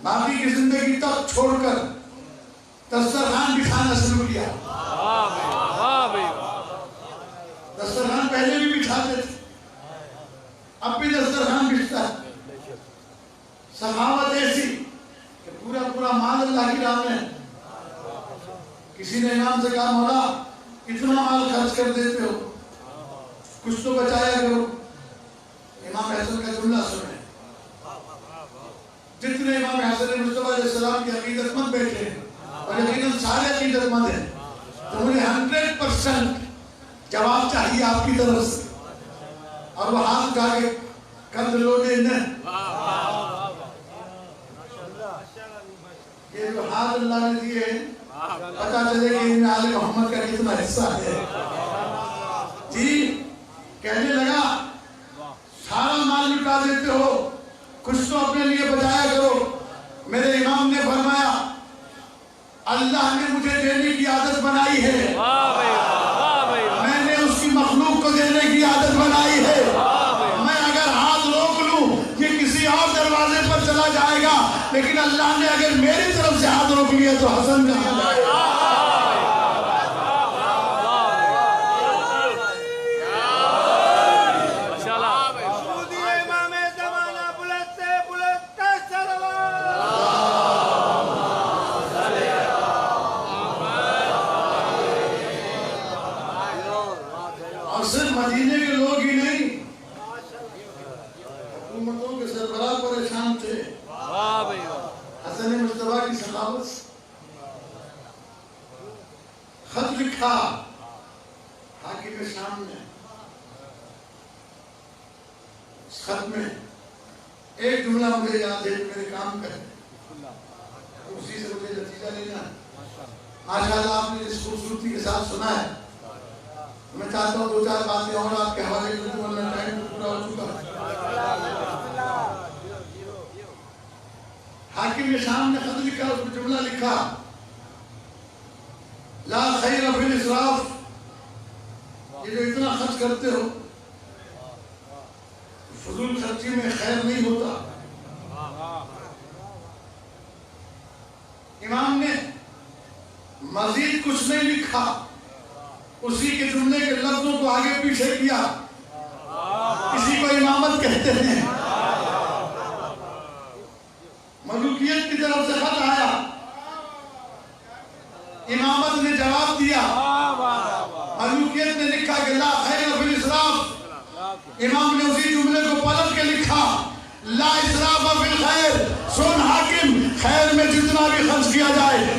باقی کی زندگی تک چھوڑ کر دسترخوان بچھانا شروع کیا. دسترخوان پہلے بھی بچھاتے تھے، اب بھی دسترخوان بچھتا ہے. سخاوت ایسی کہ پورا مال اللہ کی راہ میں. کسی نے امام سے کہا مولا کتنا مال خرچ کر دیتے ہو، کچھ تو بچایا کرو. امام حسن کا جملہ سنیں، جتنے امام حسن مصطفیٰ علیہ السلام کی عقیدت مند بیٹھے ہیں اور یقیناً سارے عقیدت مند ہیں، تو مجھے 100% جواب چاہیے آپ کی طرف سے. اور وہ ہاتھ اٹھا کے کندھ لوٹے نہیں. یہ جو ہاتھ اللہ نے دیے پتا چلے کہ ان میں آل محمد کا کتنا حصہ ہے. جی کہنے لگا سارا مال لٹا دیتے ہو، کچھ تو اپنے لیے بچایا کرو. میرے امام نے فرمایا اللہ نے مجھے دینے کی عادت بنائی ہے، میں نے اس کی مخلوق کو دینے کی عادت بنائی ہے. میں اگر ہاتھ روک لوں یہ کسی اور دروازے پر چلا جائے گا، لیکن اللہ نے اگر میری طرف سے ہاتھ روک لیا تو حسن کا ہاتھ آئے گا. صرف مدینے کے لوگ ہی نہیں، حکومتوں کے سربراہ پریشان تھے حسن مصطفیٰ کی سخاوت. خط لکھا حاکم شام نے. اس خط میں ایک جملہ مجھے یاد ہے جو میرے کام کا ہے، اسی سے مجھے نتیجہ لینا ہے. ماشاءاللہ آپ نے اس خوبصورتی کے ساتھ سنا ہے. میں چاہتا ہوں 2-4 باتیں اور آپ کے حوالے کر دوں، ورنہ ٹائم پورا ہو چکا ہے. حاکم شام نے خط لکھا، اس میں جملہ لکھا لا خیر فی الاسراف. یہ جو اتنا خرچ کرتے ہو فضول خرچی میں خیر نہیں ہوتا. امام نے مزید کچھ نہیں لکھا، اسی کے جملے کے لفظوں کو آگے پیچھے کیا. اسی کو امامت کہتے ہیں. ملوکیت کی طرف سے خط آیا، امامت نے جواب دیا. ملوکیت نے لکھا کہ لا خیر فی الاسراف، امام نے اسی جملے کو پلٹ کے لکھا لا اسراف فی الخیر. سن حاکم، خیر میں جتنا بھی خرچ کیا جائے